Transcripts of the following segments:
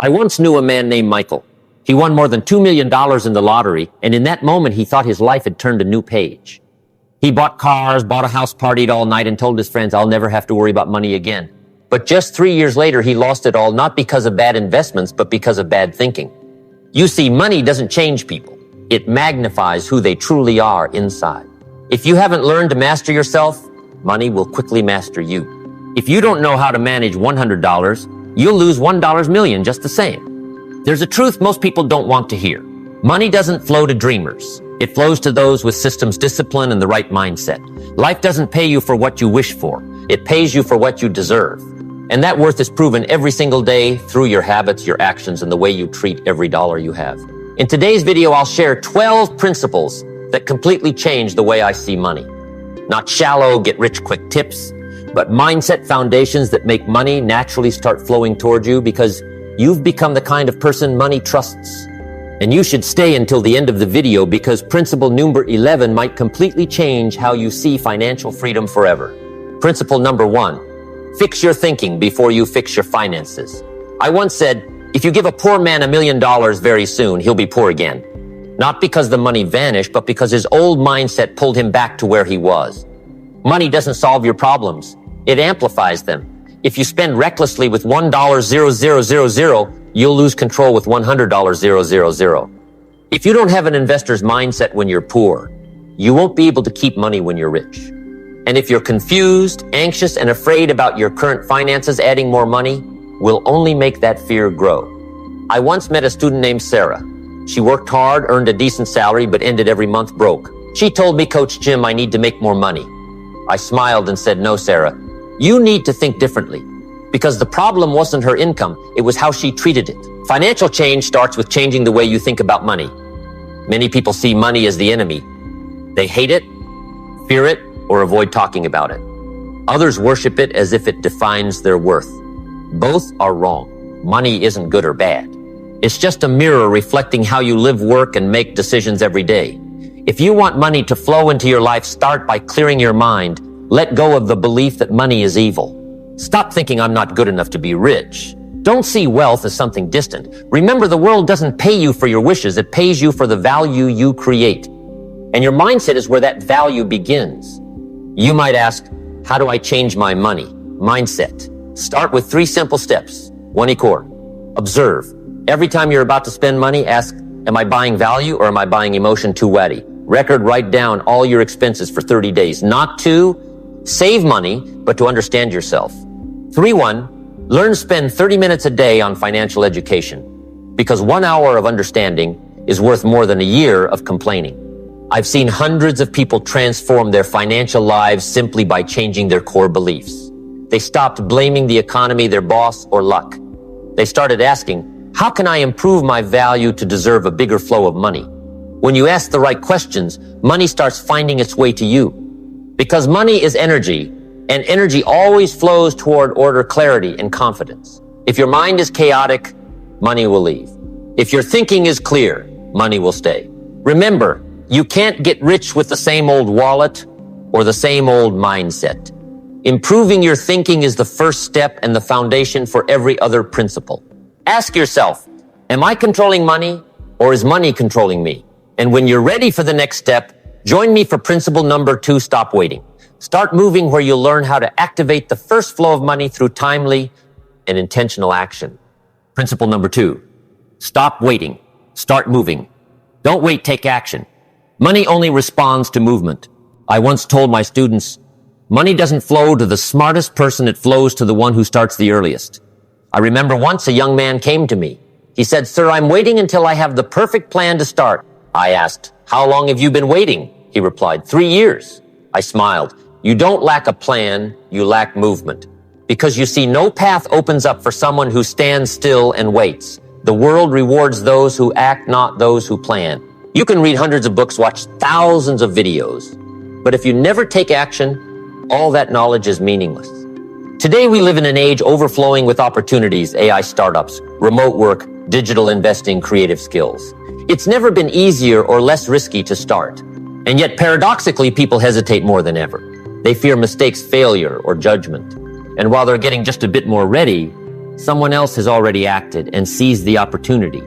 I once knew a man named Michael. He won more than $2 million in the lottery, and in that moment he thought his life had turned a new page. He bought cars, bought a house, partied all night, and told his friends, "I'll never have to worry about money again." But just 3 years later, he lost it all, not because of bad investments, but because of bad thinking. You see, money doesn't change people. It magnifies who they truly are inside. If you haven't learned to master yourself, money will quickly master you. If you don't know how to manage $100, you'll lose $1 million just the same. There's a truth most people don't want to hear. Money doesn't flow to dreamers. It flows to those with systems, discipline, and the right mindset. Life doesn't pay you for what you wish for. It pays you for what you deserve. And that worth is proven every single day through your habits, your actions, and the way you treat every dollar you have. In today's video, I'll share 12 principles that completely change the way I see money. Not shallow, get-rich-quick tips, but mindset foundations that make money naturally start flowing toward you because you've become the kind of person money trusts. And you should stay until the end of the video because principle number 11 might completely change how you see financial freedom forever. Principle number 1, fix your thinking before you fix your finances. I once said, if you give a poor man $1 million very soon, he'll be poor again. Not because the money vanished, but because his old mindset pulled him back to where he was. Money doesn't solve your problems. It amplifies them. If you spend recklessly with $1,000,000, you'll lose control with $100,000. If you don't have an investor's mindset when you're poor, you won't be able to keep money when you're rich. And if you're confused, anxious, and afraid about your current finances, adding more money will only make that fear grow. I once met a student named Sarah. She worked hard, earned a decent salary, but ended every month broke. She told me, "Coach Jim, I need to make more money." I smiled and said, "No, Sarah, you need to think differently." Because the problem wasn't her income, it was how she treated it. Financial change starts with changing the way you think about money. Many people see money as the enemy. They hate it, fear it, or avoid talking about it. Others worship it as if it defines their worth. Both are wrong. Money isn't good or bad. It's just a mirror reflecting how you live, work, and make decisions every day. If you want money to flow into your life, start by clearing your mind. Let go of the belief that money is evil. Stop thinking I'm not good enough to be rich. Don't see wealth as something distant. Remember, the world doesn't pay you for your wishes. It pays you for the value you create. And your mindset is where that value begins. You might ask, how do I change my money? Mindset. Start with 3 simple steps. 1 core. Observe. Every time you're about to spend money, ask, am I buying value or am I buying emotion too wetty? Record, write down all your expenses for 30 days. Not to save money, but to understand yourself. 3-1, learn to spend 30 minutes a day on financial education. Because 1 hour of understanding is worth more than a year of complaining. I've seen hundreds of people transform their financial lives simply by changing their core beliefs. They stopped blaming the economy, their boss, or luck. They started asking, how can I improve my value to deserve a bigger flow of money? When you ask the right questions, money starts finding its way to you. Because money is energy, and energy always flows toward order, clarity, and confidence. If your mind is chaotic, money will leave. If your thinking is clear, money will stay. Remember, you can't get rich with the same old wallet or the same old mindset. Improving your thinking is the first step and the foundation for every other principle. Ask yourself, am I controlling money or is money controlling me? And when you're ready for the next step, join me for principle number 2, stop waiting. Start moving where you'll learn how to activate the first flow of money through timely and intentional action. Principle number 2, stop waiting. Start moving. Don't wait, take action. Money only responds to movement. I once told my students, money doesn't flow to the smartest person, it flows to the one who starts the earliest. I remember once a young man came to me. He said, "Sir, I'm waiting until I have the perfect plan to start." I asked, "How long have you been waiting?" He replied, 3 years. I smiled. You don't lack a plan, you lack movement. Because you see, no path opens up for someone who stands still and waits. The world rewards those who act, not those who plan. You can read hundreds of books, watch thousands of videos, but if you never take action, all that knowledge is meaningless. Today we live in an age overflowing with opportunities, AI startups, remote work, digital investing, creative skills. It's never been easier or less risky to start. And yet paradoxically, people hesitate more than ever. They fear mistakes, failure, or judgment. And while they're getting just a bit more ready, someone else has already acted and seized the opportunity.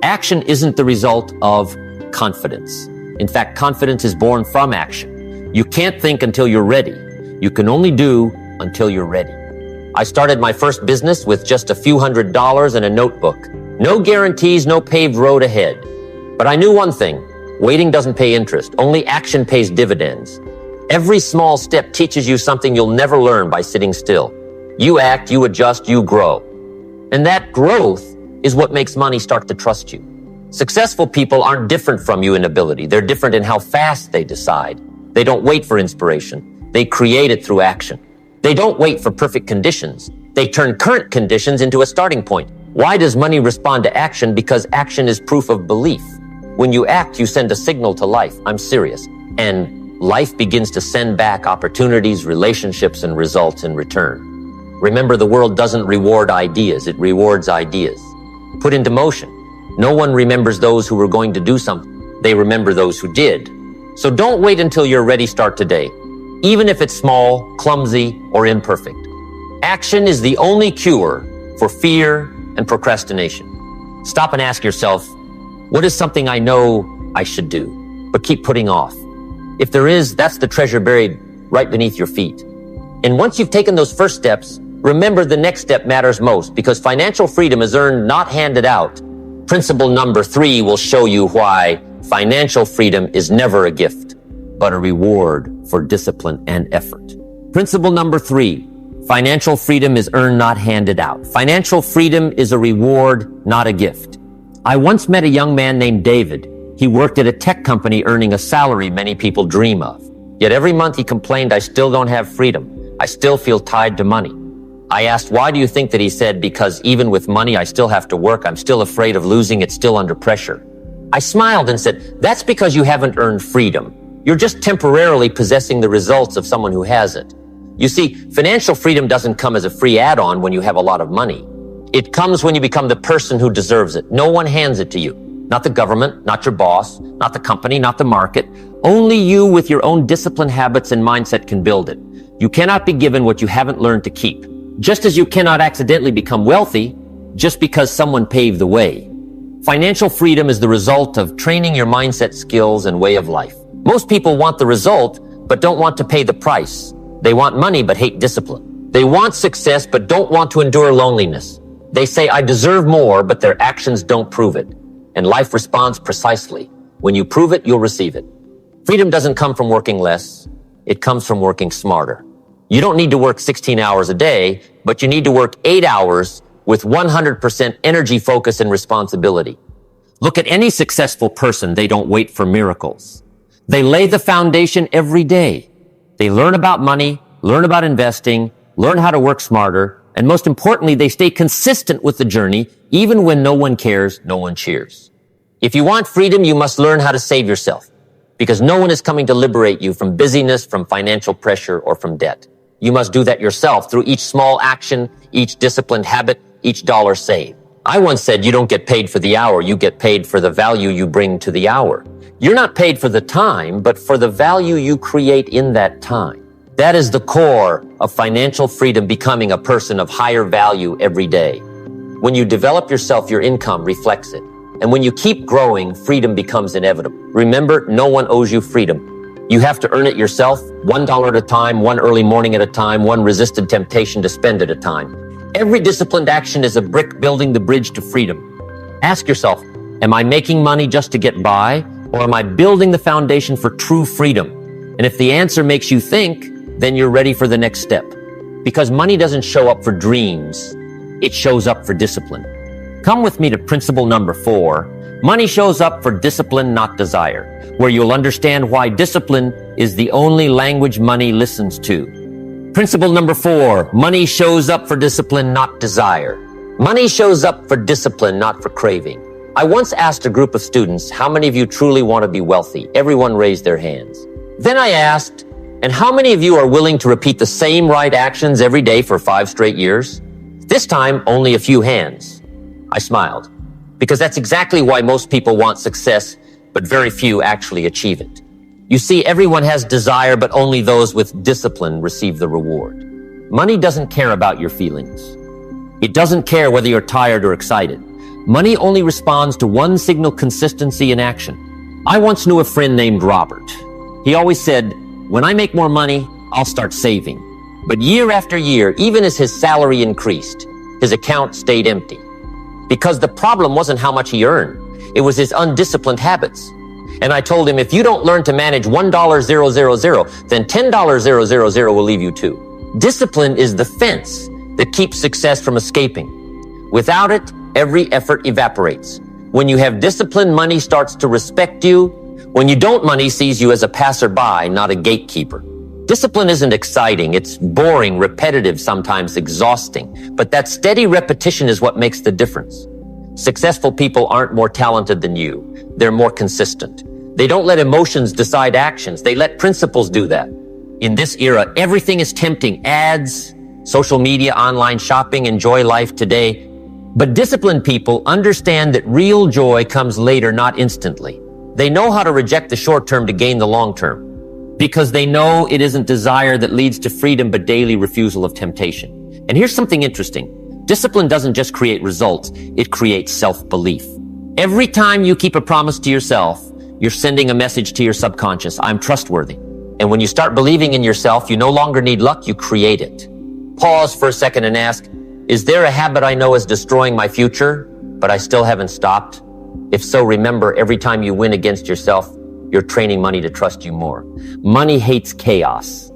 Action isn't the result of confidence. In fact, confidence is born from action. You can't think until you're ready. You can only do until you're ready. I started my first business with just a few $100s and a notebook. No guarantees, no paved road ahead. But I knew one thing: waiting doesn't pay interest. Only action pays dividends. Every small step teaches you something you'll never learn by sitting still. You act, you adjust, you grow. And that growth is what makes money start to trust you. Successful people aren't different from you in ability. They're different in how fast they decide. They don't wait for inspiration. They create it through action. They don't wait for perfect conditions. They turn current conditions into a starting point. Why does money respond to action? Because action is proof of belief. When you act, you send a signal to life: I'm serious. And life begins to send back opportunities, relationships, and results in return. Remember, the world doesn't reward ideas. It rewards ideas put into motion. No one remembers those who were going to do something. They remember those who did. So don't wait until you're ready. Start today, even if it's small, clumsy, or imperfect. Action is the only cure for fear and procrastination. Stop and ask yourself, what is something I know I should do, but keep putting off? If there is, that's the treasure buried right beneath your feet. And once you've taken those first steps, remember the next step matters most, because financial freedom is earned, not handed out. Principle number 3 will show you why financial freedom is never a gift, but a reward for discipline and effort. Principle number 3, financial freedom is earned, not handed out. Financial freedom is a reward, not a gift. I once met a young man named David. He worked at a tech company earning a salary many people dream of. Yet every month he complained, I still don't have freedom. I still feel tied to money. I asked, why do you think that? He said, because even with money, I still have to work. I'm still afraid of losing it, still under pressure. I smiled and said, that's because you haven't earned freedom. You're just temporarily possessing the results of someone who has it. You see, financial freedom doesn't come as a free add-on when you have a lot of money. It comes when you become the person who deserves it. No one hands it to you. Not the government, not your boss, not the company, not the market. Only you with your own discipline, habits, and mindset can build it. You cannot be given what you haven't learned to keep. Just as you cannot accidentally become wealthy just because someone paved the way. Financial freedom is the result of training your mindset, skills, and way of life. Most people want the result, but don't want to pay the price. They want money, but hate discipline. They want success, but don't want to endure loneliness. They say, I deserve more, but their actions don't prove it. And life responds precisely. When you prove it, you'll receive it. Freedom doesn't come from working less. It comes from working smarter. You don't need to work 16 hours a day, but you need to work 8 hours with 100% energy, focus, and responsibility. Look at any successful person. They don't wait for miracles. They lay the foundation every day. They learn about money, learn about investing, learn how to work smarter, and most importantly, they stay consistent with the journey, even when no one cares, no one cheers. If you want freedom, you must learn how to save yourself, because no one is coming to liberate you from busyness, from financial pressure, or from debt. You must do that yourself through each small action, each disciplined habit, each dollar saved. I once said, you don't get paid for the hour, you get paid for the value you bring to the hour. You're not paid for the time, but for the value you create in that time. That is the core of financial freedom, becoming a person of higher value every day. When you develop yourself, your income reflects it. And when you keep growing, freedom becomes inevitable. Remember, no one owes you freedom. You have to earn it yourself, $1 at a time, one early morning at a time, one resisted temptation to spend at a time. Every disciplined action is a brick building the bridge to freedom. Ask yourself, am I making money just to get by, or am I building the foundation for true freedom? And if the answer makes you think, then you're ready for the next step. Because money doesn't show up for dreams, it shows up for discipline. Come with me to principle number 4. Money shows up for discipline, not desire, where you'll understand why discipline is the only language money listens to. Principle number 4, money shows up for discipline, not desire. Money shows up for discipline, not for craving. I once asked a group of students, how many of you truly want to be wealthy? Everyone raised their hands. Then I asked, and how many of you are willing to repeat the same right actions every day for 5 straight years? This time, only a few hands. I smiled, because that's exactly why most people want success, but very few actually achieve it. You see, everyone has desire, but only those with discipline receive the reward. Money doesn't care about your feelings. It doesn't care whether you're tired or excited. Money only responds to one signal: consistency in action. I once knew a friend named Robert. He always said, when I make more money, I'll start saving. But year after year, even as his salary increased, his account stayed empty. Because the problem wasn't how much he earned. It was his undisciplined habits. And I told him, if you don't learn to manage $1,000, then $10,000 will leave you too. Discipline is the fence that keeps success from escaping. Without it, every effort evaporates. When you have discipline, money starts to respect you. When you don't, money sees you as a passerby, not a gatekeeper. Discipline isn't exciting. It's boring, repetitive, sometimes exhausting. But that steady repetition is what makes the difference. Successful people aren't more talented than you. They're more consistent. They don't let emotions decide actions. They let principles do that. In this era, everything is tempting. Ads, social media, online shopping, enjoy life today. But disciplined people understand that real joy comes later, not instantly. They know how to reject the short term to gain the long term. Because they know it isn't desire that leads to freedom, but daily refusal of temptation. And here's something interesting. Discipline doesn't just create results, it creates self-belief. Every time you keep a promise to yourself, you're sending a message to your subconscious: I'm trustworthy. And when you start believing in yourself, you no longer need luck, you create it. Pause for a second and ask, is there a habit I know is destroying my future, but I still haven't stopped? If so, remember, every time you win against yourself, you're training money to trust you more. Money hates chaos.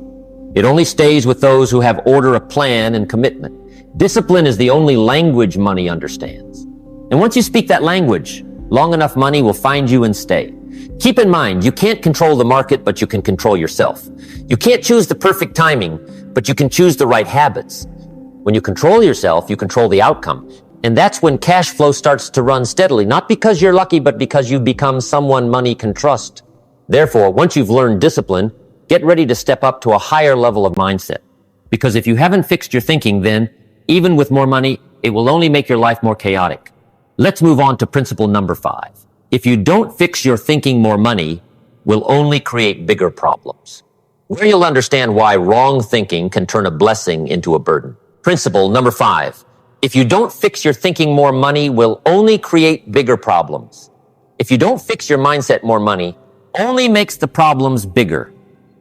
It only stays with those who have order, a plan, and commitment. Discipline is the only language money understands. And once you speak that language, long enough, money will find you and stay. Keep in mind, you can't control the market, but you can control yourself. You can't choose the perfect timing, but you can choose the right habits. When you control yourself, you control the outcome. And that's when cash flow starts to run steadily, not because you're lucky, but because you've become someone money can trust. Therefore, once you've learned discipline, get ready to step up to a higher level of mindset. Because if you haven't fixed your thinking, then, even with more money, it will only make your life more chaotic. Let's move on to principle number 5. If you don't fix your thinking, more money will only create bigger problems. Where you'll understand why wrong thinking can turn a blessing into a burden. Principle number 5. If you don't fix your thinking, more money will only create bigger problems. If you don't fix your mindset, more money only makes the problems bigger.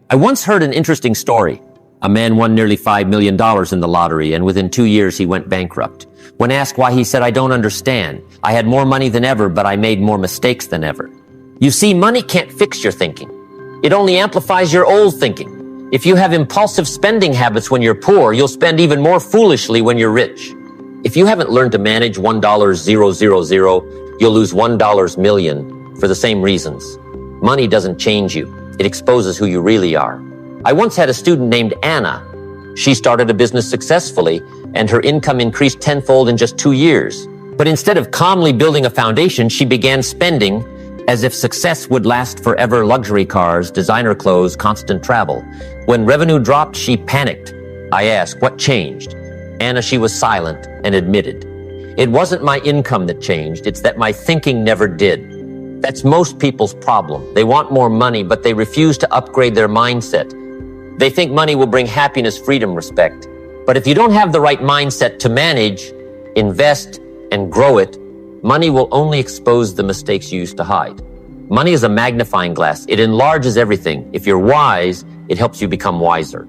I once heard an interesting story. A man won nearly $5 million in the lottery, and within 2 years he went bankrupt. When asked why, he said, I don't understand. I had more money than ever, but I made more mistakes than ever. You see, money can't fix your thinking. It only amplifies your old thinking. If you have impulsive spending habits when you're poor, you'll spend even more foolishly when you're rich. If you haven't learned to manage $1,000, you'll lose $1 million for the same reasons. Money doesn't change you. It exposes who you really are. I once had a student named Anna. She started a business successfully, and her income increased tenfold in just 2 years. But instead of calmly building a foundation, she began spending as if success would last forever: luxury cars, designer clothes, constant travel. When revenue dropped, she panicked. I asked, what changed? Anna, she was silent and admitted, it wasn't my income that changed, it's that my thinking never did. That's most people's problem. They want more money, but they refuse to upgrade their mindset. They think money will bring happiness, freedom, respect. But if you don't have the right mindset to manage, invest, and grow it, money will only expose the mistakes you used to hide. Money is a magnifying glass. It enlarges everything. If you're wise, it helps you become wiser.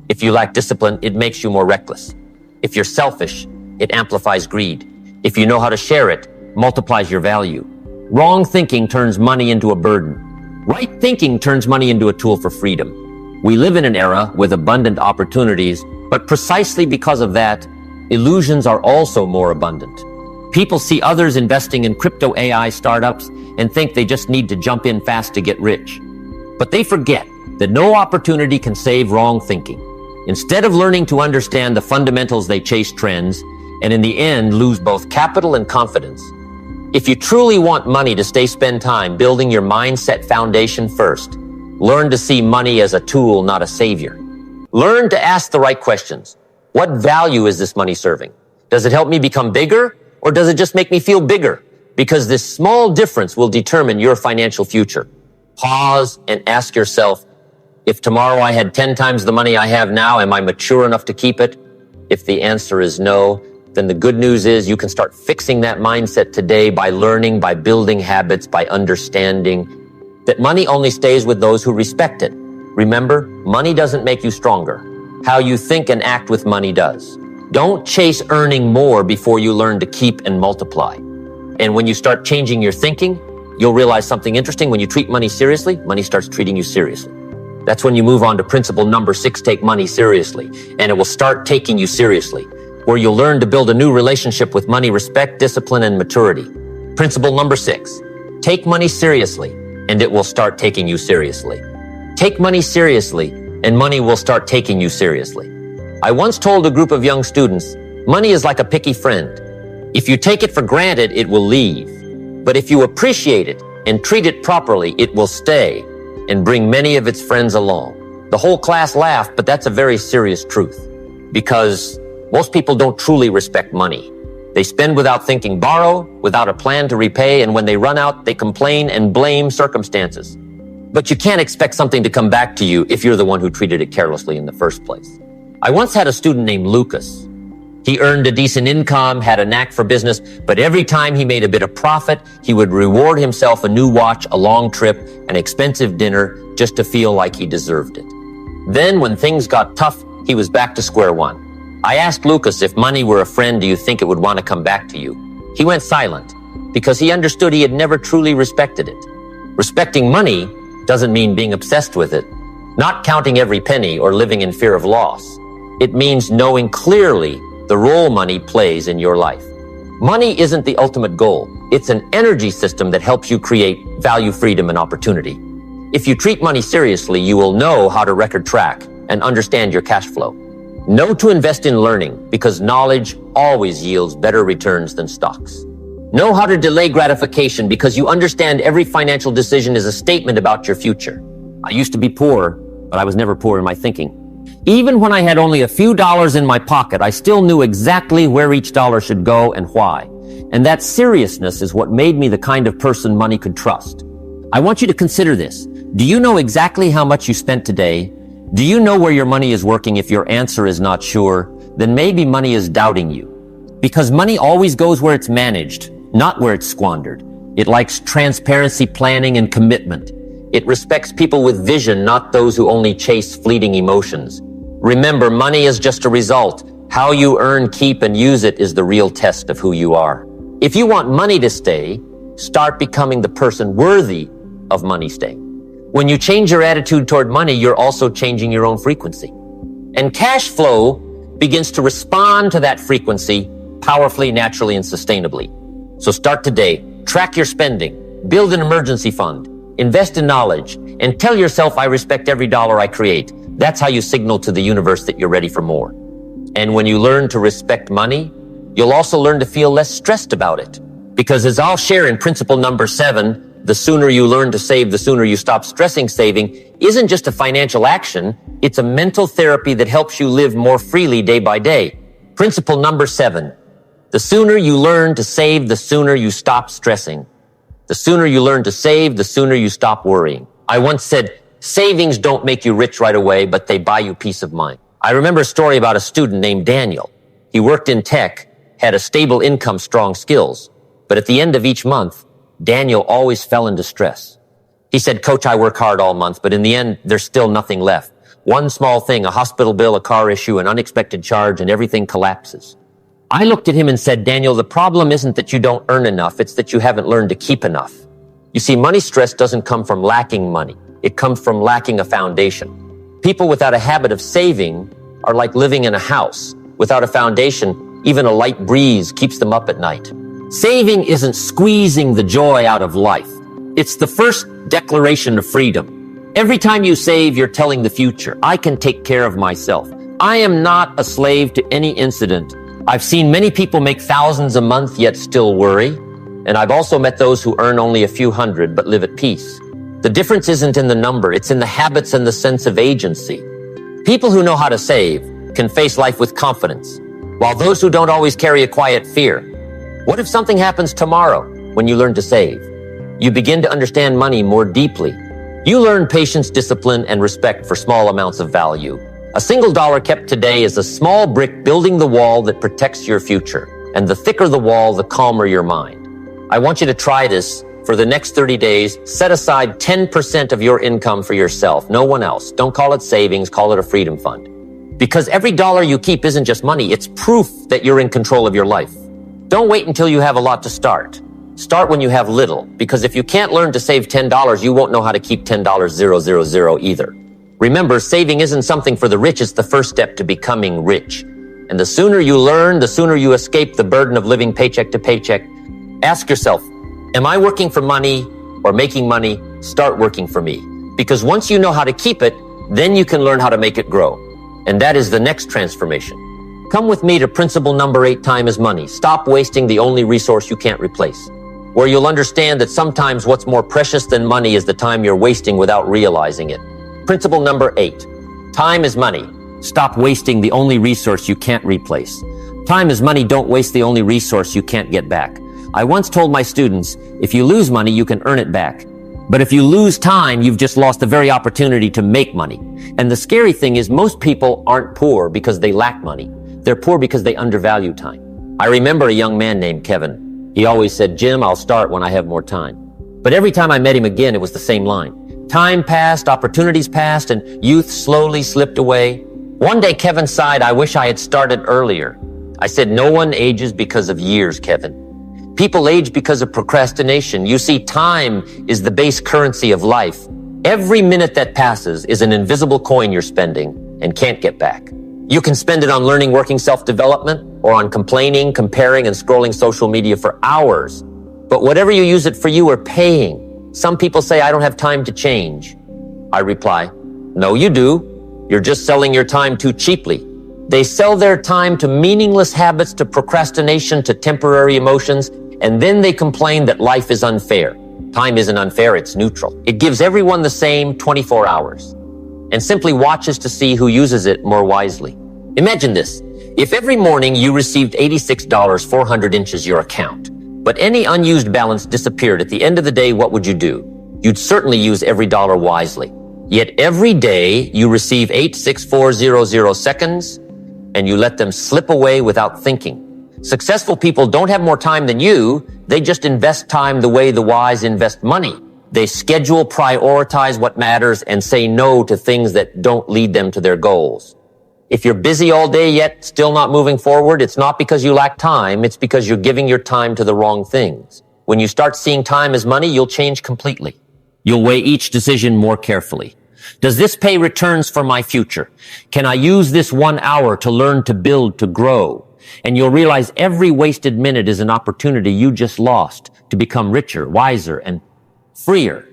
If you lack discipline, it makes you more reckless. If you're selfish, it amplifies greed. If you know how to share it, multiplies your value. Wrong thinking turns money into a burden. Right thinking turns money into a tool for freedom. We live in an era with abundant opportunities, but precisely because of that, illusions are also more abundant. People see others investing in crypto AI startups and think they just need to jump in fast to get rich. But they forget that no opportunity can save wrong thinking. Instead of learning to understand the fundamentals, they chase trends and in the end lose both capital and confidence. If you truly want money to stay, spend time building your mindset foundation first. Learn to see money as a tool, not a savior. Learn to ask the right questions. What value is this money serving? Does it help me become bigger, or does it just make me feel bigger? Because this small difference will determine your financial future. Pause and ask yourself, if tomorrow I had 10 times the money I have now, am I mature enough to keep it? If the answer is no, then the good news is you can start fixing that mindset today by learning, by building habits, by understanding that money only stays with those who respect it. Remember, money doesn't make you stronger. How you think and act with money does. Don't chase earning more before you learn to keep and multiply. And when you start changing your thinking, you'll realize something interesting. When you treat money seriously, money starts treating you seriously. That's when you move on to principle number 6, take money seriously. And it will start taking you seriously, where you'll learn to build a new relationship with money, respect, discipline, and maturity. Principle number 6, take money seriously, and it will start taking you seriously. Take money seriously, and money will start taking you seriously. I once told a group of young students, money is like a picky friend. If you take it for granted, it will leave. But if you appreciate it and treat it properly, it will stay and bring many of its friends along. The whole class laughed, but that's a very serious truth, because most people don't truly respect money. They spend without thinking, borrow without a plan to repay, and when they run out, they complain and blame circumstances. But you can't expect something to come back to you if you're the one who treated it carelessly in the first place. I once had a student named Lucas. He earned a decent income, had a knack for business, but every time he made a bit of profit, he would reward himself a new watch, a long trip, an expensive dinner, just to feel like he deserved it. Then when things got tough, he was back to square one. I asked Lucas, if money were a friend, do you think it would want to come back to you? He went silent because he understood he had never truly respected it. Respecting money doesn't mean being obsessed with it, not counting every penny or living in fear of loss. It means knowing clearly the role money plays in your life. Money isn't the ultimate goal. It's an energy system that helps you create value, freedom, and opportunity. If you treat money seriously, you will know how to record track and understand your cash flow. Know to invest in learning, because knowledge always yields better returns than stocks. Know how to delay gratification, because you understand every financial decision is a statement about your future. I used to be poor, but I was never poor in my thinking. Even when I had only a few dollars in my pocket, I still knew exactly where each dollar should go and why. And that seriousness is what made me the kind of person money could trust. I want you to consider this. Do you know exactly how much you spent today? Do you know where your money is working? If your answer is not sure, then maybe money is doubting you. Because money always goes where it's managed, not where it's squandered. It likes transparency, planning, and commitment. It respects people with vision, not those who only chase fleeting emotions. Remember, money is just a result. How you earn, keep, and use it is the real test of who you are. If you want money to stay, start becoming the person worthy of money staying. When you change your attitude toward money, you're also changing your own frequency. And cash flow begins to respond to that frequency powerfully, naturally, and sustainably. So start today. Track your spending. Build an emergency fund. Invest in knowledge. And tell yourself, I respect every dollar I create. That's how you signal to the universe that you're ready for more. And when you learn to respect money, you'll also learn to feel less stressed about it. Because as I'll share in principle number 7, the sooner you learn to save, the sooner you stop stressing saving, isn't just a financial action, it's a mental therapy that helps you live more freely day by day. Principle number 7, the sooner you learn to save, the sooner you stop stressing. The sooner you learn to save, the sooner you stop worrying. I once said, savings don't make you rich right away, but they buy you peace of mind. I remember a story about a student named Daniel. He worked in tech, had a stable income, strong skills. But at the end of each month, Daniel always fell into stress. He said, Coach, I work hard all month, but in the end, there's still nothing left. One small thing, a hospital bill, a car issue, an unexpected charge, and everything collapses. I looked at him and said, Daniel, the problem isn't that you don't earn enough, it's that you haven't learned to keep enough. You see, money stress doesn't come from lacking money. It comes from lacking a foundation. People without a habit of saving are like living in a house. Without a foundation, even a light breeze keeps them up at night. Saving isn't squeezing the joy out of life. It's the first declaration of freedom. Every time you save, you're telling the future, I can take care of myself. I am not a slave to any incident. I've seen many people make thousands a month yet still worry. And I've also met those who earn only a few hundred but live at peace. The difference isn't in the number, it's in the habits and the sense of agency. People who know how to save can face life with confidence, while those who don't always carry a quiet fear. What if something happens tomorrow when you learn to save? You begin to understand money more deeply. You learn patience, discipline, and respect for small amounts of value. A single dollar kept today is a small brick building the wall that protects your future. And the thicker the wall, the calmer your mind. I want you to try this for the next 30 days. Set aside 10% of your income for yourself, no one else. Don't call it savings, call it a freedom fund. Because every dollar you keep isn't just money, it's proof that you're in control of your life. Don't wait until you have a lot to start. Start when you have little, because if you can't learn to save $10, you won't know how to keep $10,000 either. Remember, saving isn't something for the rich, it's the first step to becoming rich. And the sooner you learn, the sooner you escape the burden of living paycheck to paycheck. Ask yourself, am I working for money or making money? Start working for me. Because once you know how to keep it, then you can learn how to make it grow. And that is the next transformation. Come with me to principle number 8, time is money. Stop wasting the only resource you can't replace. Where you'll understand that sometimes what's more precious than money is the time you're wasting without realizing it. Principle number 8, time is money. Stop wasting the only resource you can't replace. Time is money, don't waste the only resource you can't get back. I once told my students, if you lose money, you can earn it back. But if you lose time, you've just lost the very opportunity to make money. And the scary thing is most people aren't poor because they lack money. They're poor because they undervalue time. I remember a young man named Kevin. He always said, Jim, I'll start when I have more time. But every time I met him again, it was the same line. Time passed, opportunities passed, and youth slowly slipped away. One day, Kevin sighed, I wish I had started earlier. I said, no one ages because of years, Kevin. People age because of procrastination. You see, time is the base currency of life. Every minute that passes is an invisible coin you're spending and can't get back. You can spend it on learning working self-development or on complaining, comparing, and scrolling social media for hours. But whatever you use it for, you are paying. Some people say, I don't have time to change. I reply, no, you do. You're just selling your time too cheaply. They sell their time to meaningless habits, to procrastination, to temporary emotions, and then they complain that life is unfair. Time isn't unfair, it's neutral. It gives everyone the same 24 hours and simply watches to see who uses it more wisely. Imagine this. If every morning you received $86, 400 inches your account, but any unused balance disappeared at the end of the day, what would you do? You'd certainly use every dollar wisely. Yet every day you receive 86400 seconds and you let them slip away without thinking. Successful people don't have more time than you. They just invest time the way the wise invest money. They schedule, prioritize what matters, and say no to things that don't lead them to their goals. If you're busy all day yet still not moving forward, it's not because you lack time, it's because you're giving your time to the wrong things. When you start seeing time as money, you'll change completely. You'll weigh each decision more carefully. Does this pay returns for my future? Can I use this 1 hour to learn, to build, to grow? And you'll realize every wasted minute is an opportunity you just lost to become richer, wiser, and freer.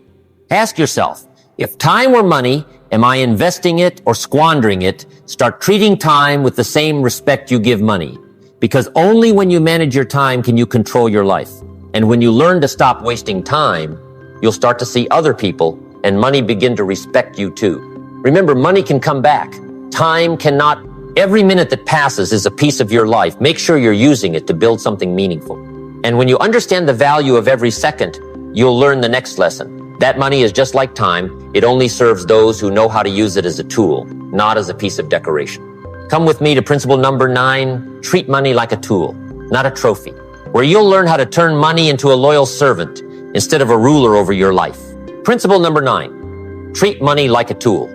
Ask yourself, if time were money, am I investing it or squandering it? Start treating time with the same respect you give money. Because only when you manage your time can you control your life. And when you learn to stop wasting time, you'll start to see other people and money begin to respect you too. Remember, money can come back. Time cannot. Every minute that passes is a piece of your life. Make sure you're using it to build something meaningful. And when you understand the value of every second, you'll learn the next lesson. That money is just like time. It only serves those who know how to use it as a tool, not as a piece of decoration. Come with me to principle number 9, treat money like a tool, not a trophy, where you'll learn how to turn money into a loyal servant instead of a ruler over your life. Principle number 9, treat money like a tool,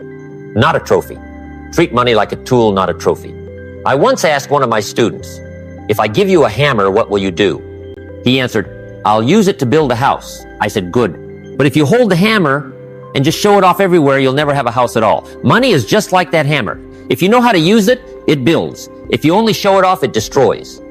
not a trophy. Treat money like a tool, not a trophy. I once asked one of my students, if I give you a hammer, what will you do? He answered, I'll use it to build a house. I said, good. But if you hold the hammer and just show it off everywhere, you'll never have a house at all. Money is just like that hammer. If you know how to use it, it builds. If you only show it off, it destroys.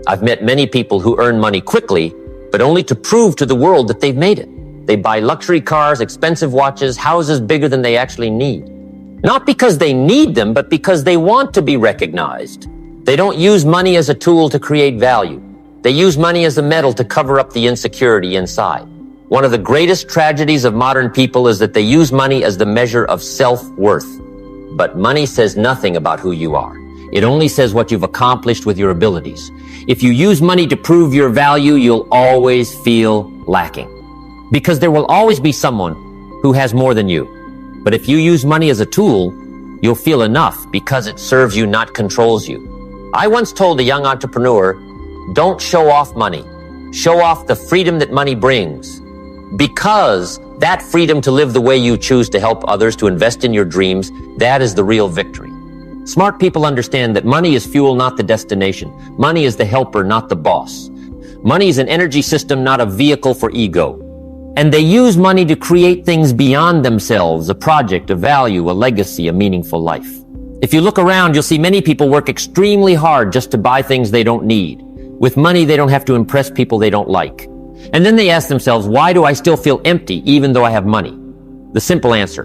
I've met many people who earn money quickly, but only to prove to the world that they've made it. They buy luxury cars, expensive watches, houses bigger than they actually need. Not because they need them, but because they want to be recognized. They don't use money as a tool to create value. They use money as a metal to cover up the insecurity inside. One of the greatest tragedies of modern people is that they use money as the measure of self-worth. But money says nothing about who you are. It only says what you've accomplished with your abilities. If you use money to prove your value, you'll always feel lacking. Because there will always be someone who has more than you. But if you use money as a tool, You'll feel enough because it serves you, not controls you. I once told a young entrepreneur, don't show off money. Show off the freedom that money brings. Because that freedom to live the way you choose, to help others, to invest in your dreams, that is the real victory. Smart people understand that money is fuel, not the destination. Money is the helper, not the boss. Money is an energy system, not a vehicle for ego. And they use money to create things beyond themselves, a project, a value, a legacy, a meaningful life. If you look around, you'll see many people work extremely hard just to buy things they don't need. With money, they don't have to impress people they don't like. And then they ask themselves, why do I still feel empty even though I have money? The simple answer,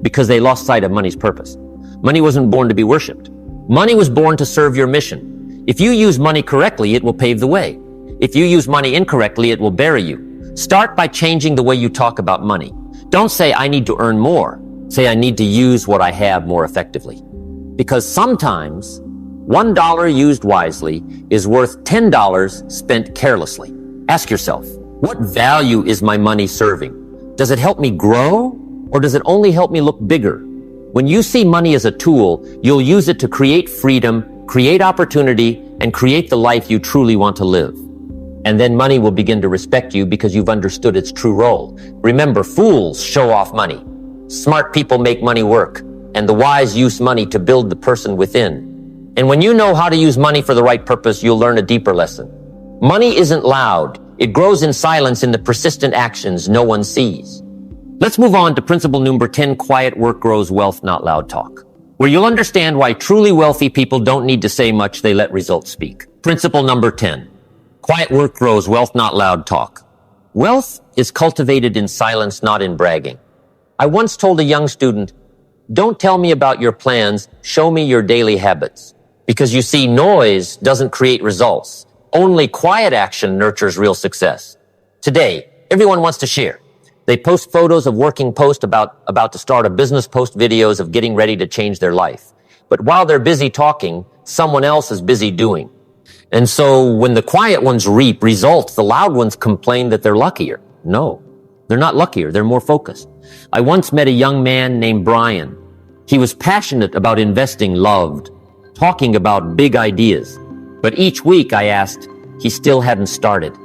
because they lost sight of money's purpose. Money wasn't born to be worshipped. Money was born to serve your mission. If you use money correctly, it will pave the way. If you use money incorrectly, it will bury you. Start by changing the way you talk about money. Don't say, I need to earn more. Say, I need to use what I have more effectively. Because sometimes $1 used wisely is worth $10 spent carelessly. Ask yourself, what value is my money serving? Does it help me grow, or does it only help me look bigger? When you see money as a tool, you'll use it to create freedom, create opportunity, and create the life you truly want to live. And then money will begin to respect you because you've understood its true role. Remember, fools show off money. Smart people make money work, and the wise use money to build the person within. And when you know how to use money for the right purpose, you'll learn a deeper lesson. Money isn't loud. It grows in silence, in the persistent actions no one sees. Let's move on to principle number 10, quiet work grows wealth, not loud talk, where you'll understand why truly wealthy people don't need to say much, they let results speak. Principle number 10, quiet work grows wealth, not loud talk. Wealth is cultivated in silence, not in bragging. I once told a young student, don't tell me about your plans, show me your daily habits. Because you see, noise doesn't create results. Only quiet action nurtures real success. Today, everyone wants to share. They post photos of working, post about to start a business, post videos of getting ready to change their life. But while they're busy talking, someone else is busy doing. And so when the quiet ones reap results, the loud ones complain that they're luckier. No, they're not luckier. They're more focused. I once met a young man named Brian. He was passionate about investing, loved talking about big ideas. But each week I asked, he still hadn't started.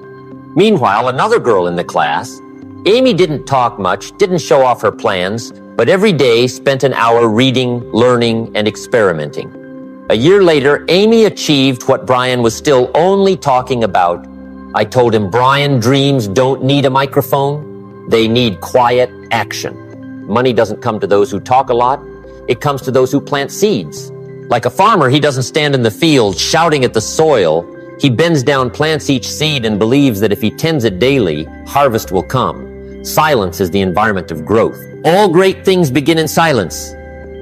Meanwhile, another girl in the class, Amy, didn't talk much, didn't show off her plans, but every day spent an hour reading, learning, and experimenting. A year later, Amy achieved what Brian was still only talking about. I told him, Brian, dreams don't need a microphone. They need quiet action. Money doesn't come to those who talk a lot. It comes to those who plant seeds. Like a farmer, he doesn't stand in the field shouting at the soil. He bends down, plants each seed, and believes that if he tends it daily, harvest will come. Silence is the environment of growth. All great things begin in silence.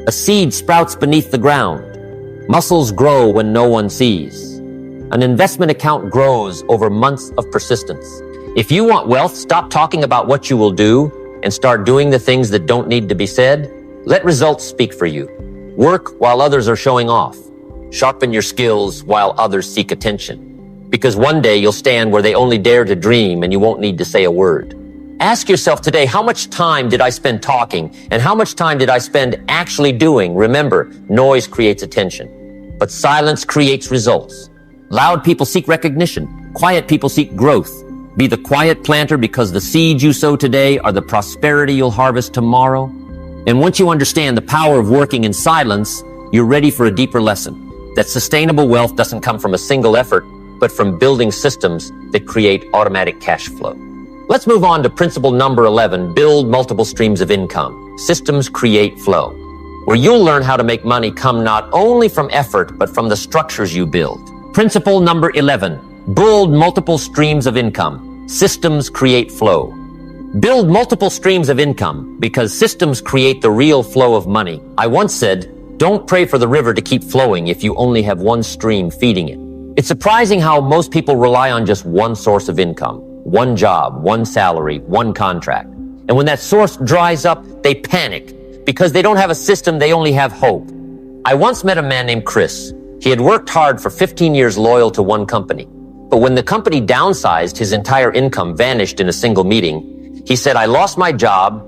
A seed sprouts beneath the ground. Muscles grow when no one sees. An investment account grows over months of persistence. If you want wealth, stop talking about what you will do and start doing the things that don't need to be said. Let results speak for you. Work while others are showing off. Sharpen your skills while others seek attention. Because one day you'll stand where they only dare to dream and you won't need to say a word. Ask yourself today, how much time did I spend talking and how much time did I spend actually doing? Remember, noise creates attention, but silence creates results. Loud people seek recognition. Quiet people seek growth. Be the quiet planter because the seeds you sow today are the prosperity you'll harvest tomorrow. And once you understand the power of working in silence, you're ready for a deeper lesson. That sustainable wealth doesn't come from a single effort, but from building systems that create automatic cash flow. Let's move on to principle number 11, build multiple streams of income. Systems create flow, where you'll learn how to make money come not only from effort, but from the structures you build. Principle number 11, build multiple streams of income. Systems create flow. Build multiple streams of income because systems create the real flow of money. I once said, don't pray for the river to keep flowing if you only have one stream feeding it. It's surprising how most people rely on just one source of income, one job, one salary, one contract. And when that source dries up, they panic because they don't have a system, they only have hope. I once met a man named Chris. He had worked hard for 15 years loyal to one company. But when the company downsized, his entire income vanished in a single meeting. He said, I lost my job.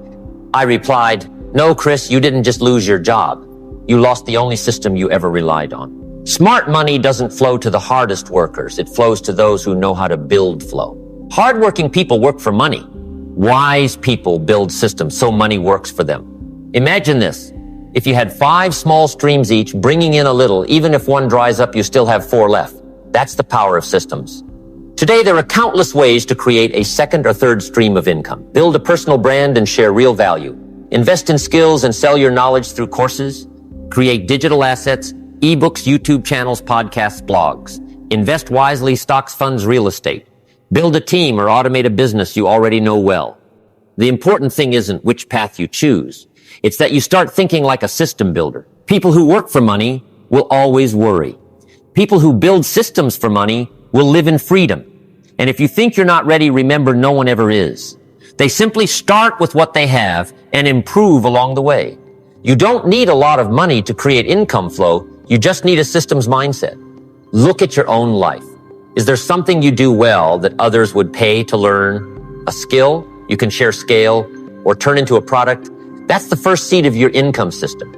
I replied, no, Chris, you didn't just lose your job. you lost the only system you ever relied on. Smart money doesn't flow to the hardest workers. It flows to those who know how to build flow. Hardworking people work for money. Wise people build systems so money works for them. Imagine this. If you had 5 small streams each, bringing in a little, even if one dries up, you still have 4 left. That's the power of systems. Today, there are countless ways to create a second or third stream of income. Build a personal brand and share real value. Invest in skills and sell your knowledge through courses. Create digital assets, ebooks, YouTube channels, podcasts, blogs. Invest wisely, stocks, funds, real estate. Build a team or automate a business you already know well. The important thing isn't which path you choose. It's that you start thinking like a system builder. People who work for money will always worry. People who build systems for money will live in freedom. And if you think you're not ready, remember no one ever is. They simply start with what they have and improve along the way. You don't need a lot of money to create income flow. You just need a systems mindset. Look at your own life. Is there something you do well that others would pay to learn? A skill you can share, scale, or turn into a product? That's the first seed of your income system.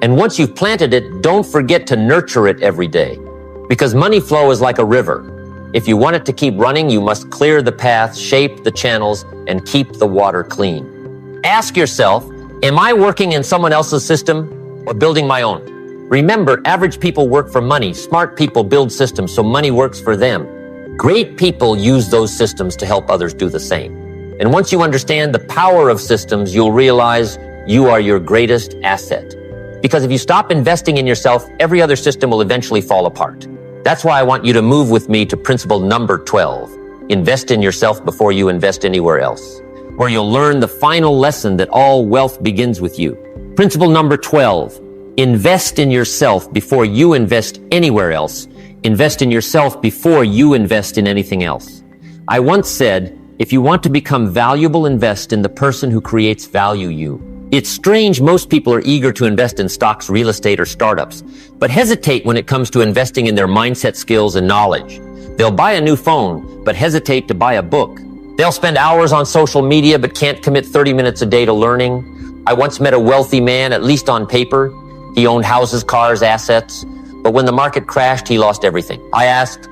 And once you've planted it, don't forget to nurture it every day. Because money flow is like a river. If you want it to keep running, you must clear the path, shape the channels, and keep the water clean. Ask yourself, am I working in someone else's system or building my own? Remember, average people work for money. Smart people build systems so money works for them. Great people use those systems to help others do the same. And once you understand the power of systems, you'll realize you are your greatest asset. Because if you stop investing in yourself, every other system will eventually fall apart. That's why I want you to move with me to principle number 12. Invest in yourself before you invest anywhere else, where you'll learn the final lesson that all wealth begins with you. Principle number 12. Invest in yourself before you invest anywhere else. Invest in yourself before you invest in anything else. I once said, if you want to become valuable, invest in the person who creates value you. It's strange most people are eager to invest in stocks, real estate, or startups, but hesitate when it comes to investing in their mindset, skills, and knowledge. They'll buy a new phone, but hesitate to buy a book. They'll spend hours on social media, but can't commit 30 minutes a day to learning. I once met a wealthy man, at least on paper. He owned houses, cars, assets, but when the market crashed, he lost everything. I asked,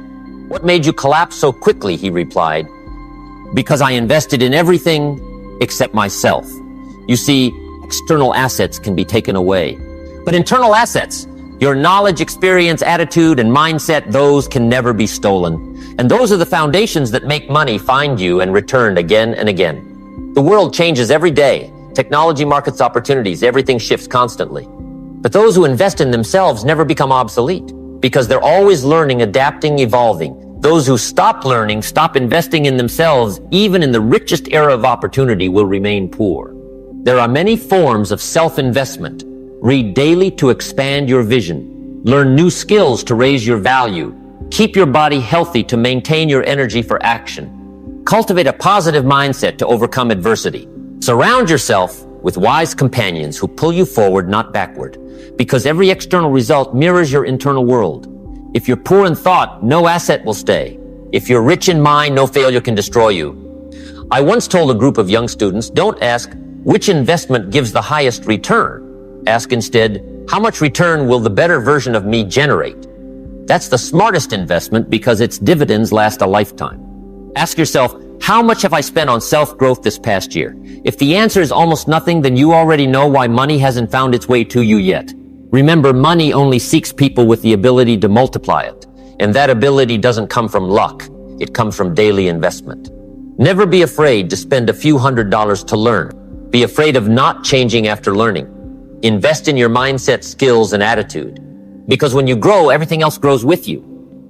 "What made you collapse so quickly?" He replied, "Because I invested in everything except myself." You see, external assets can be taken away, but internal assets, your knowledge, experience, attitude, and mindset, those can never be stolen. And those are the foundations that make money find you and return again and again. The world changes every day. Technology, markets, opportunities, everything shifts constantly. But those who invest in themselves never become obsolete because they're always learning, adapting, evolving. Those who stop learning, stop investing in themselves, even in the richest era of opportunity, will remain poor. There are many forms of self-investment. Read daily to expand your vision. Learn new skills to raise your value. Keep your body healthy to maintain your energy for action. Cultivate a positive mindset to overcome adversity. Surround yourself with wise companions who pull you forward, not backward, because every external result mirrors your internal world. If you're poor in thought, no asset will stay. If you're rich in mind, no failure can destroy you. I once told a group of young students, don't ask, which investment gives the highest return? Ask instead, how much return will the better version of me generate? That's the smartest investment because its dividends last a lifetime. Ask yourself, how much have I spent on self-growth this past year? If the answer is almost nothing, then you already know why money hasn't found its way to you yet. Remember, money only seeks people with the ability to multiply it. And that ability doesn't come from luck. It comes from daily investment. Never be afraid to spend a few $100s to learn. Be afraid of not changing after learning. Invest in your mindset, skills, and attitude. Because when you grow, everything else grows with you.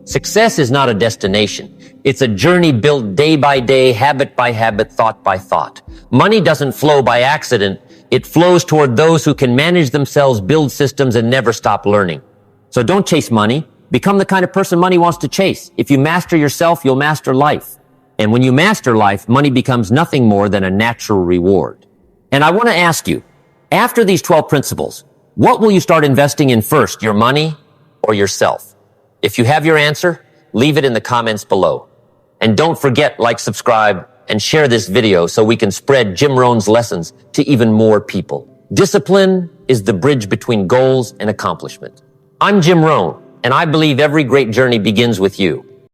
Success is not a destination. It's a journey built day by day, habit by habit, thought by thought. Money doesn't flow by accident. It flows toward those who can manage themselves, build systems, and never stop learning. So don't chase money. Become the kind of person money wants to chase. If you master yourself, you'll master life. And when you master life, money becomes nothing more than a natural reward. And I want to ask you, after these 12 principles, what will you start investing in first, your money or yourself? If you have your answer, leave it in the comments below. And don't forget, like, subscribe, and share this video so we can spread Jim Rohn's lessons to even more people. Discipline is the bridge between goals and accomplishment. I'm Jim Rohn, and I believe every great journey begins with you.